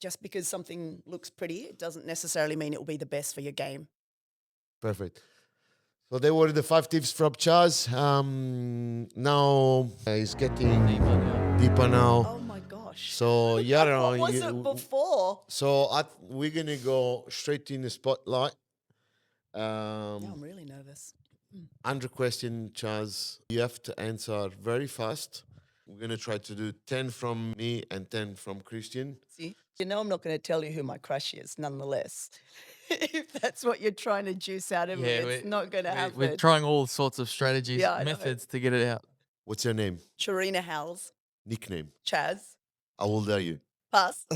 Just because something looks pretty, it doesn't necessarily mean it will be the best for your game. Perfect. So they were the 5 tips from Chaz. Now it's getting Deeper now. deeper now. Oh my gosh! So yeah, What was it before? So we're gonna go straight in the spotlight. Now I'm really nervous. 100 question, Chaz. You have to answer very fast. We're gonna try to do 10 from me and 10 from Christian. See, you know I'm not going to tell you who my crush is, nonetheless. If that's what you're trying to juice out of me, it's not going to happen. We're trying all sorts of strategies, Yeah, I know. methods to get it out. What's your name? Charina Howells, Nickname? Chaz, How old are you? pass,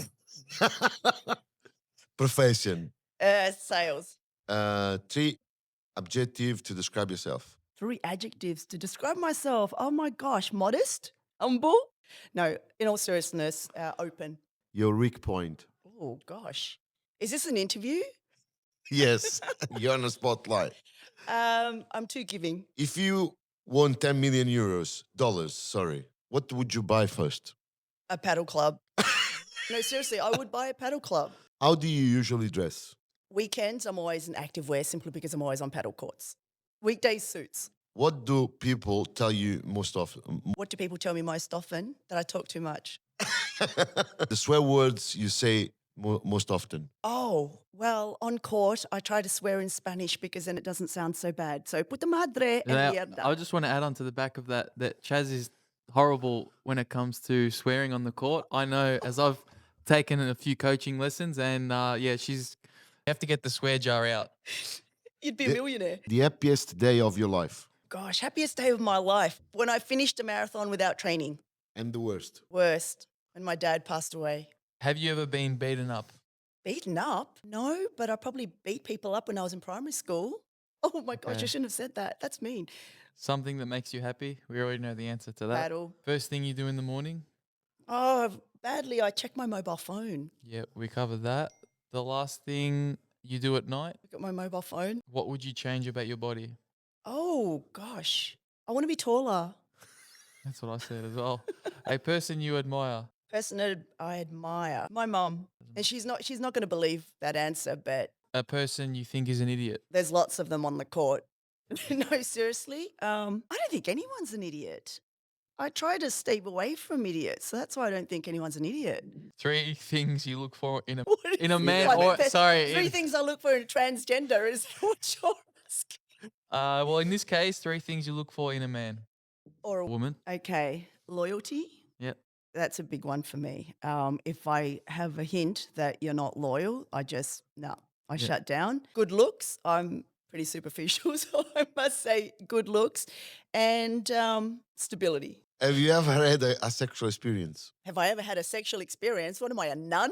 Profession? sales. 3 adjectives to describe yourself. 3 adjectives to describe myself. Oh my gosh, modest, humble. No, in all seriousness, open. Your weak point? Oh gosh, is this an interview? Yes, you're on the spotlight. I'm too giving. If you won 10 million dollars, sorry, what would you buy first? A paddle club. No, seriously, I would buy a paddle club. How do you usually dress? Weekends, I'm always in active wear simply because I'm always on paddle courts. Weekdays, suits. What do people tell you most often? What do people tell me most often? That I talk too much. The swear words you say most often. Oh, well, on court, I try to swear in Spanish because then it doesn't sound so bad. So, puta madre and Now, mierda. I just want to add on to the back of that Chaz is horrible when it comes to swearing on the court. I know, as I've taken a few coaching lessons, and yeah, you have to get the swear jar out. You'd be a millionaire. The happiest day of your life. Gosh, happiest day of my life. When I finished a marathon without training. And the worst. Worst, when my dad passed away. Have you ever been beaten up? Beaten up? No, but I probably beat people up when I was in primary school. Oh my gosh, I Okay. shouldn't have said that. That's mean. Something that makes you happy? We already know the answer to that. Paddle. First thing you do in the morning? Oh, badly, I check my mobile phone. Yeah, we covered that. The last thing you do at night? Look at my mobile phone. What would you change about your body? Oh gosh, I want to be taller. That's what I said as well. A person you admire. Person that I admire, my mum, and she's not going to believe that answer, but A person you think is an idiot. there's lots of them on the court. No, seriously, I don't think anyone's an idiot. I try to stay away from idiots, so that's why I don't think anyone's an idiot. 3 things you look for in a What in a is man, it? or There's sorry, 3 in, things I look for in a transgender is what you're asking. well, in this case, 3 things you look for in a man, Or a woman. okay, loyalty. Yep. That's a big one for me. If I have a hint that you're not loyal, I shut down. Good looks. I'm pretty superficial, so I must say good looks, and stability. Have you ever had a sexual experience? Have I ever had a sexual experience? What am I, a nun?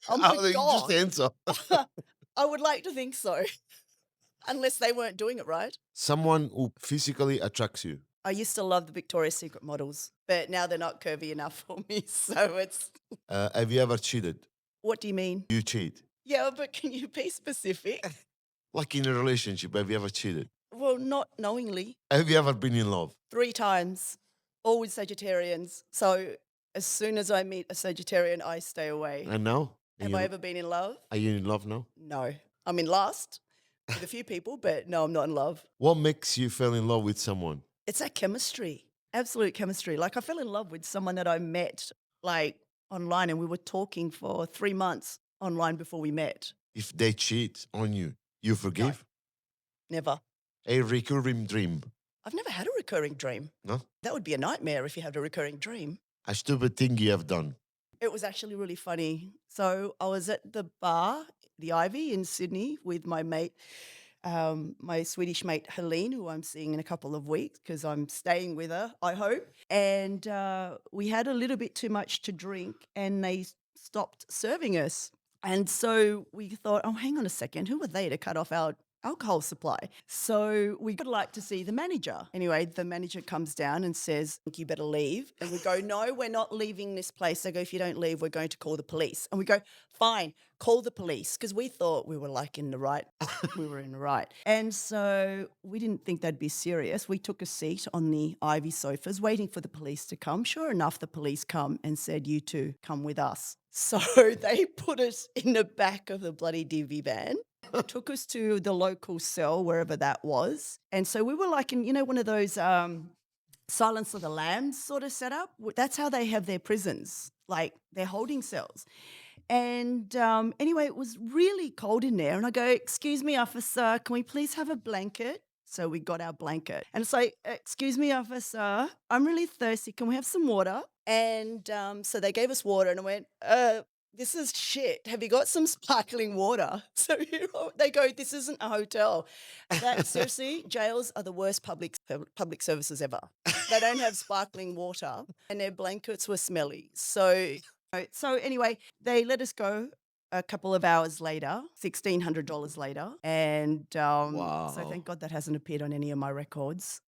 Oh my Just God. answer. I would like to think so, unless they weren't doing it right. Someone who physically attracts you. I used to love the Victoria's Secret models, but now they're not curvy enough for me, so it's... Have you ever cheated? What do you mean? You cheat. Yeah, but can you be specific? Like in a relationship, have you ever cheated? Well, not knowingly. Have you ever been in love? 3 times, all with Sagittarians. So as soon as I meet a Sagittarian, I stay away. And now? Have I ever been in love? Are you in love now? No. I'm in lust with a few people, but no, I'm not in love. What makes you fall in love with someone? It's that chemistry, absolute chemistry. Like I fell in love with someone that I met like online, and we were talking for 3 months online before we met. If they cheat on you, you forgive? Never. A recurring dream. I've never had a recurring dream. No? That would be a nightmare if you had a recurring dream. A stupid thing you have done. It was actually really funny. So I was at the bar, the Ivy in Sydney, with my mate, my Swedish mate Helene, who I'm seeing in a couple of weeks because I'm staying with her, I hope. And we had a little bit too much to drink, and they stopped serving us. And so we thought, oh, hang on a second, who were they to cut off our alcohol supply. So we would like to see the manager. Anyway, the manager comes down and says, "You better leave." And we go, "No, we're not leaving this place." They go, "If you don't leave, we're going to call the police." And we go, "Fine, call the police." Because we thought we were like in the right. We were in the right. And so we didn't think they'd be serious. We took a seat on the ivy sofas waiting for the police to come. Sure enough, the police come and said, "You two come with us." So they put us in the back of the bloody DV van, took us to the local cell, wherever that was. And so we were like in, one of those Silence of the Lambs sort of setup. That's how they have their prisons, like their holding cells. And anyway, it was really cold in there. And I go, "Excuse me, officer, can we please have a blanket?" So we got our blanket. And it's like, "Excuse me, officer, I'm really thirsty. Can we have some water?" And so they gave us water and I went, "This is shit. Have you got some sparkling water?" So they go, "This isn't a hotel." Seriously, jails are the worst public services ever. They don't have sparkling water and their blankets were smelly. So anyway, they let us go a couple of hours later, $1,600 later. And so Wow. thank God that hasn't appeared on any of my records.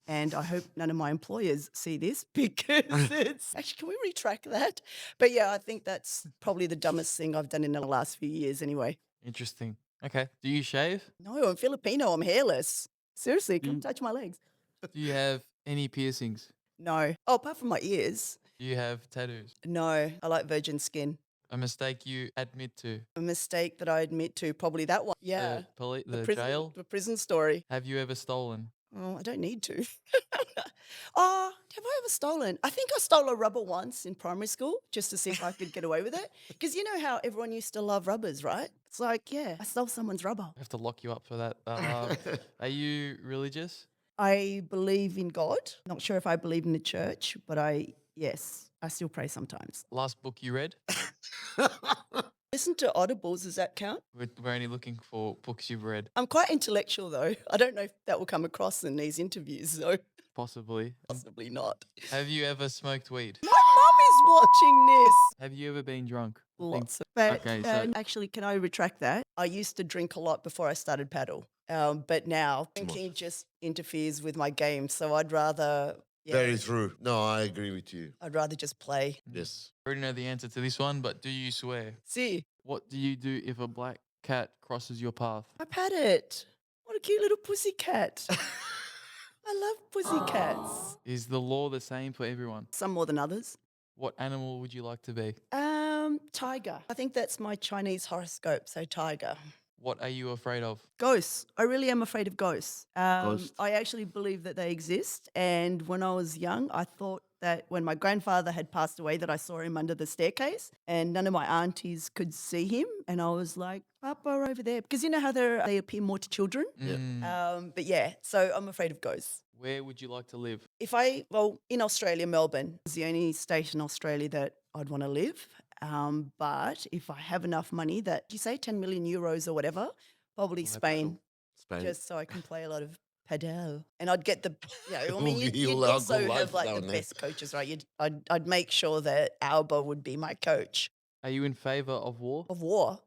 And I hope none of my employers see this because it's actually, can we retract that? But yeah, I think that's probably the dumbest thing I've done in the last few years anyway. Interesting. Okay. Do you shave? No, I'm Filipino. I'm hairless. Seriously, come You- touch my legs. Do you have any piercings? No. Oh, apart from my ears. Do you have tattoos? No, I like virgin skin. A mistake you admit to? A mistake that I admit to, probably that one. Yeah. The prison, jail? the prison story. Have you ever stolen? Oh, I don't need to. Oh, have I ever stolen? I think I stole a rubber once in primary school just to see if I could get away with it. Because you know how everyone used to love rubbers, right? It's like, yeah, I stole someone's rubber. I have to lock you up for that. Are you religious? I believe in God. Not sure if I believe in the church, but yes, I still pray sometimes. Last book you read? Listen to audibles, does that count? We're only looking for books you've read, I'm quite intellectual though. I don't know if that will come across in these interviews, so possibly. possibly not. Have you ever smoked weed? My mum is watching this. Have you ever been drunk? I think- Lots of but, Okay, so- actually, can I retract that? I used to drink a lot before I started paddle. But now drinking just interferes with my game. So I'd rather Very true. No, I agree with you. I'd rather just play. Yes. I already know the answer to this one, but do you swear? See, What do you do if a black cat crosses your path? I pat it. What a cute little pussy cat. I love pussy cats. Is the law the same for everyone? Some more than others. What animal would you like to be? Tiger. I think that's my Chinese horoscope. So tiger. What are you afraid of? Ghosts. I really am afraid of ghosts. Ghosts? I actually believe that they exist. And when I was young, I thought that when my grandfather had passed away, that I saw him under the staircase, and none of my aunties could see him. And I was like, "Papa, over there," because you know how they appear more to children. But yeah, so I'm afraid of ghosts. Where would you like to live? In Australia, Melbourne is the only state in Australia that I'd want to live. But if I have enough money, you say 10 million euros or whatever, probably Spain, Spain. just so I can play a lot of Padel. And I'd get you'd You'll also go have live like down the there. best coaches, right? I'd make sure that Alba would be my coach. Are you in favor of war? Of war,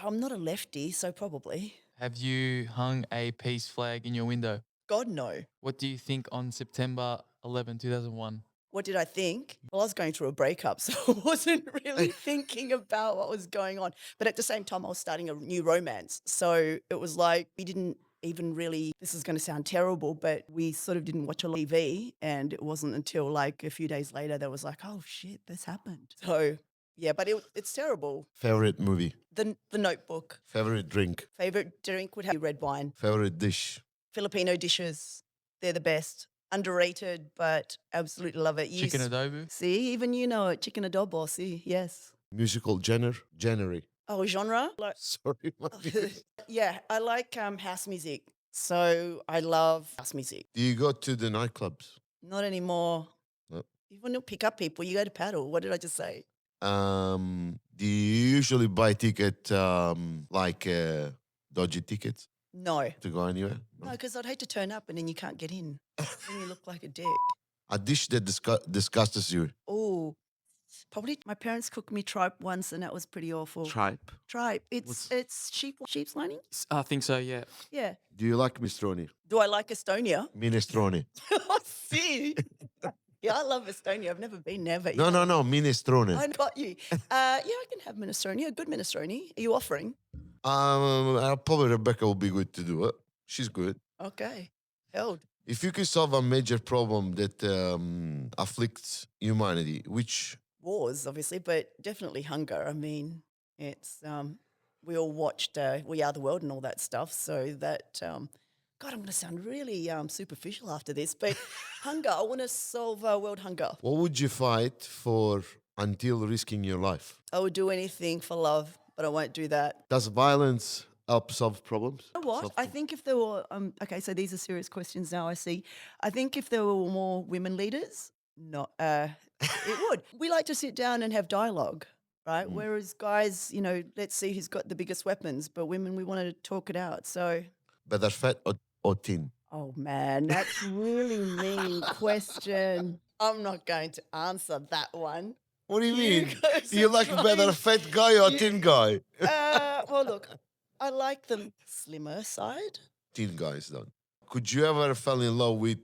I'm not a lefty, so probably. Have you hung a peace flag in your window? God, no. What do you think on September 11, 2001? What did I think? Well, I was going through a breakup, so I wasn't really thinking about what was going on. But at the same time, I was starting a new romance. So it was like we didn't even really, this is going to sound terrible, but we sort of didn't watch a lot of TV. And it wasn't until like a few days later that was like, oh shit, this happened. So yeah, but it's terrible. Favorite movie. The Notebook. Favorite drink. Favorite drink would have red wine. Favorite dish. Filipino dishes. They're the best. Underrated, but absolutely love it. Chicken adobo? See, even you know it. Chicken adobo, see, yes. Musical genre. Oh, genre? Sorry. Yeah, I like house music. So I love house music. Do you go to the nightclubs? Not anymore. No. You want to pick up people, you go to paddle. What did I just say? Do you usually buy ticket like dodgy tickets No. to go anywhere? No, because I'd hate to turn up and then you can't get in. Then you look like a dick. A dish that disgusts you. Oh, Probably my parents cooked me tripe once, and that was pretty awful. Tripe. Tripe. It's sheep's lining. I think so, yeah. Yeah. Do you like minestrone? Do I like Estonia? Minestrone. I see. Yeah, I love Estonia. I've never been there, but No, yeah. no, no, minestrone. I got you. Yeah, I can have minestrone. A good minestrone. Are you offering? Probably Rebecca will be good to do it. She's good. Okay. Held. If you could solve a major problem that afflicts humanity, which Wars, obviously, but definitely hunger. I mean, it's we all watched We Are the World and all that stuff. So that God, I'm going to sound really superficial after this, but hunger. I want to solve world hunger. what would you fight for until risking your life? I would do anything for love, but I won't do that. Does violence help solve problems? You know what? I think if there were, okay, so these are serious questions now, I see. I think if there were more women leaders, it would. We like to sit down and have dialogue, right? Whereas guys, let's see who's got the biggest weapons, but women, we wanted to talk it out. So, Better fat or thin? oh man, that's really mean question. I'm not going to answer that one. What do you You mean? guys You are like better trying- fat guy or thin guy? Well, look, I like the slimmer side. Thin guys don't. Could you ever fall in love with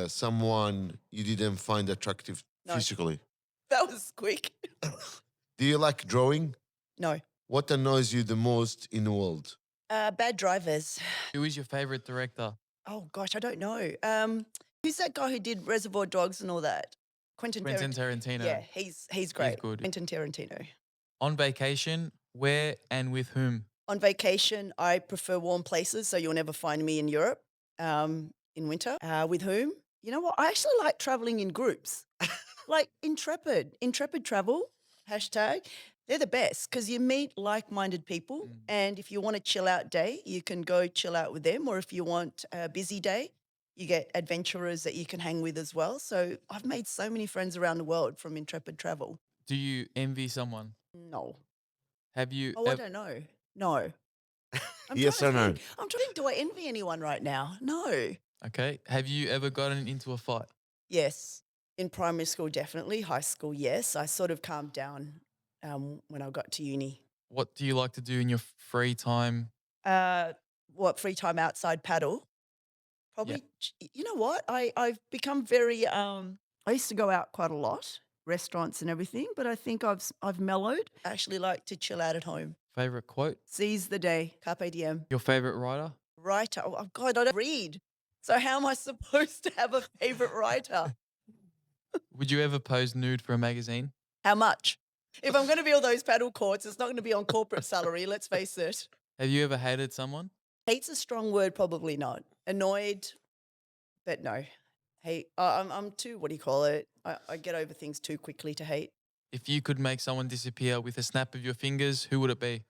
someone you didn't find attractive No. physically? That was quick. Do you like drawing? No. What annoys you the most in the world? Bad drivers. Who is your favorite director? Oh gosh, I don't know. Who's that guy who did Reservoir Dogs and all that? Quentin Tarantino. Yeah, he's great. good. Quentin Tarantino. On vacation, where and with whom? On vacation, I prefer warm places, so you'll never find me in Europe in winter. With whom? You know what? I actually like traveling in groups, like Intrepid travel, hashtag. They're the best because you meet like-minded people, and if you want a chill-out day, you can go chill out with them, or if you want a busy day, you get adventurers that you can hang with as well. So I've made so many friends around the world from Intrepid travel. Do you envy someone? No. Have you Oh, I don't know. No. I'm Yes trying or to no? think. I'm trying to think, do I envy anyone right now? No. Okay. Have you ever gotten into a fight? Yes. In primary school, definitely. High school, yes. I sort of calmed down when I got to uni. What do you like to do in your free time? Free time outside paddle? Probably, you know what? I've become very, I used to go out quite a lot, restaurants and everything, but I think I've mellowed. I actually like to chill out at home. Favorite quote? Seize the day, carpe diem. Your favorite writer? Writer, oh God, I don't read. So how am I supposed to have a favorite writer? Would you ever pose nude for a magazine? How much? If I'm going to be on those paddle courts, it's not going to be on corporate salary, let's face it. Have you ever hated someone? Hate's a strong word, probably not. Annoyed, but no. Hate, I'm too, what do you call it? I get over things too quickly to hate. If you could make someone disappear with a snap of your fingers, who would it be?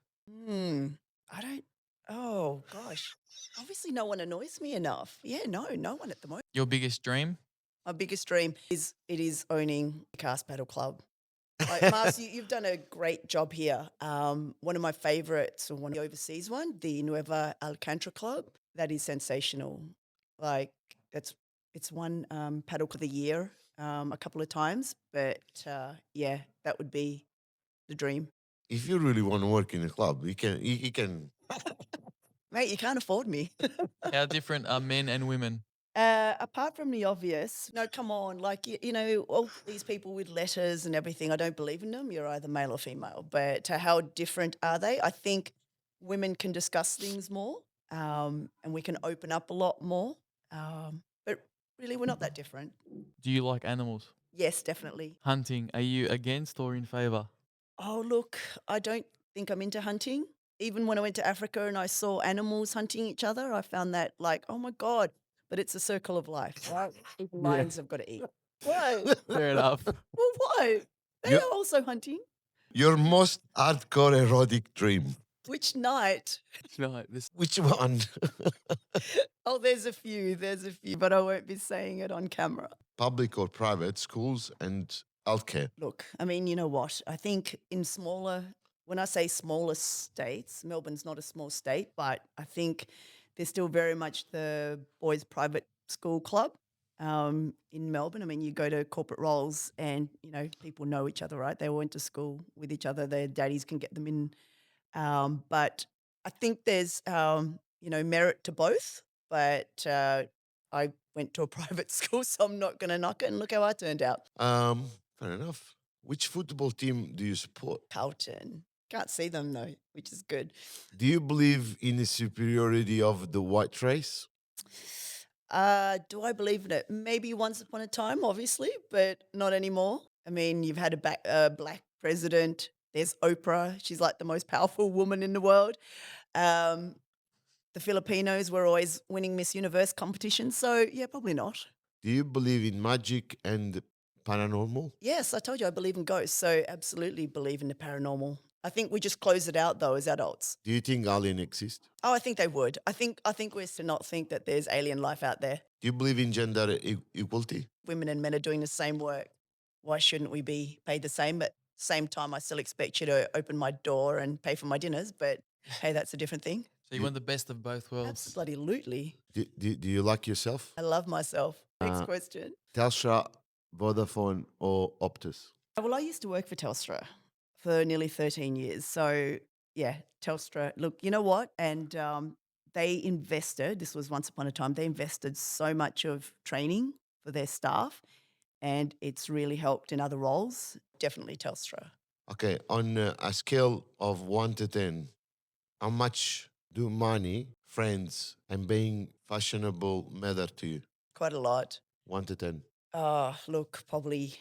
I don't, oh gosh. Obviously no one annoys me enough. Yeah, no one at the moment. Your biggest dream? My biggest dream is owning a cast paddle club. Like, Mars, you've done a great job here. One of my favourites, or one of the overseas one, the Nueva Alcantara Club, that is sensational. Like, it's won Paddle of the Year a couple of times, but yeah, that would be the dream. If you really want to work in a club, you can. Mate, you can't afford me. How different are men and women? Apart from the obvious, no, come on, like, all these people with letters and everything, I don't believe in them. You're either male or female. But how different are they? I think women can discuss things more and we can open up a lot more. But really, we're not that different. Do you like animals? Yes, definitely. Hunting, are you against or in favor? Oh, look, I don't think I'm into hunting. Even when I went to Africa and I saw animals hunting each other, I found that like, oh my God, but it's a circle of life, right? Even lions have got to eat. Why? Fair enough. Well, why? They Yeah. are also hunting. Your most hardcore erotic dream. Which night? No, this Which one? Oh, there's a few, but I won't be saying it on camera. Public or private schools and healthcare. Look, I mean, you know what? I think when I say smaller states, Melbourne's not a small state, but I think there's still very much the boys' private school club. in Melbourne. I mean, you go to corporate roles and, people know each other, right? They all went to school with each other. Their daddies can get them in. But I think there's, merit to both. But I went to a private school, so I'm not going to knock it. And look how I turned out. Fair enough. Which football team do you support? Carlton. Can't see them though, which is good. Do you believe in the superiority of the white race? Do I believe in it? Maybe once upon a time, obviously, but not anymore. I mean, you've had a black president. There's Oprah. She's like the most powerful woman in the world. Um, the Filipinos were always winning Miss Universe competitions. So, yeah, probably not. Do you believe in magic and paranormal? Yes, I told you I believe in ghosts. So, absolutely believe in the paranormal. I think we just close it out, though, as adults. Do you think aliens exist? Oh, I think they would. I think we're to not think that there's alien life out there. Do you believe in gender equality? Women and men are doing the same work. Why shouldn't we be paid the same? But same time, I still expect you to open my door and pay for my dinners. But hey, that's a different thing. So you want the best of both worlds. Absolutely. Do you like yourself? I love myself. Next question. Telstra, Vodafone, or Optus? Well, I used to work for Telstra for nearly 13 years. So, yeah, Telstra. Look, you know what? And they invested, this was once upon a time, they invested so much of training for their staff, and it's really helped in other roles. Definitely Telstra. Okay, on a scale of 1 to 10, how much do money, friends, and being fashionable matter to you? Quite a lot. 1 to 10. Look, probably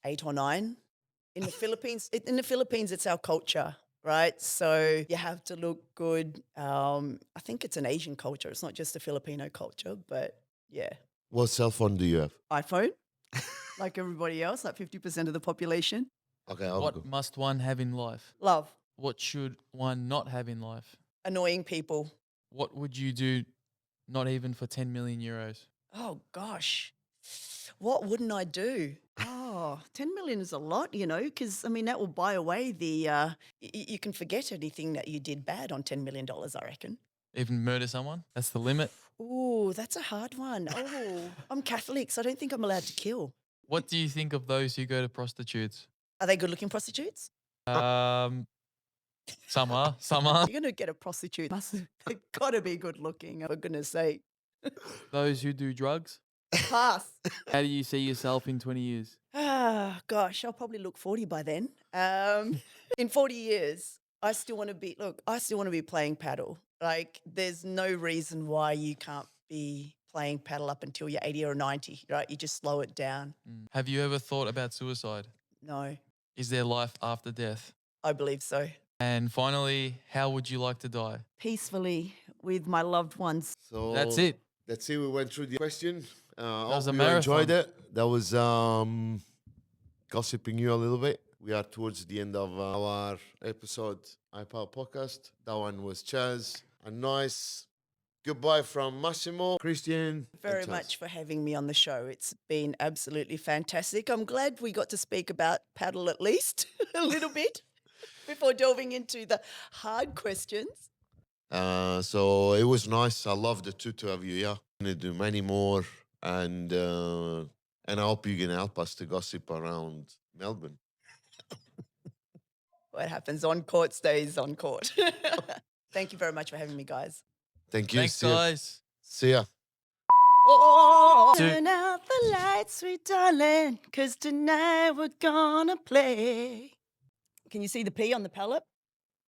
8 or 9. In the Philippines, it's our culture, right? So you have to look good. I think it's an Asian culture. It's not just a Filipino culture, but yeah. What cell phone do you have? iPhone, like everybody else, like 50% of the population. Okay, I'll What go. must one have in life? Love, What should one not have in life? annoying people. What would you do not even for 10 million euros? Oh, gosh. What wouldn't I do? Oh, 10 million is a lot, because, I mean, that will buy away you can forget anything that you did bad on $10 million, I reckon. Even murder someone? That's the limit. Oh, that's a hard one. Oh, I'm Catholic, so I don't think I'm allowed to kill. What do you think of those who go to prostitutes? Are they good-looking prostitutes? Some are. You're going to get a prostitute. They've got to be good-looking, for goodness sake. Those who do drugs? Pass. How do you see yourself in 20 years? Ah, gosh, I'll probably look 40 by then. In 40 years, I still want to be playing paddle. Like, there's no reason why you can't be playing paddle up until you're 80 or 90, right? You just slow it down. Have you ever thought about suicide? No, Is there life after death? I believe so. And finally, how would you like to die? Peacefully with my loved ones. So That's it. That's it. We went through the question. was Hope a you enjoyed marathon. it. That was gossiping you a little bit. We are towards the end of our episode iPadel podcast. That one was Chaz. A nice goodbye from Massimo, Christian. Very and Chaz. much for having me on the show. It's been absolutely fantastic. I'm glad we got to speak about paddle at least a little bit before delving into the hard questions. So it was nice. I love the two to have you here. I'm gonna do many more, and I hope you can help us to gossip around Melbourne. What happens on court stays on court. Thank you very much for having me, guys. Thank you. Thanks, See ya. guys. See ya. Turn out the lights, sweet darling, 'cause tonight we're gonna play. Can you see the P on the palette?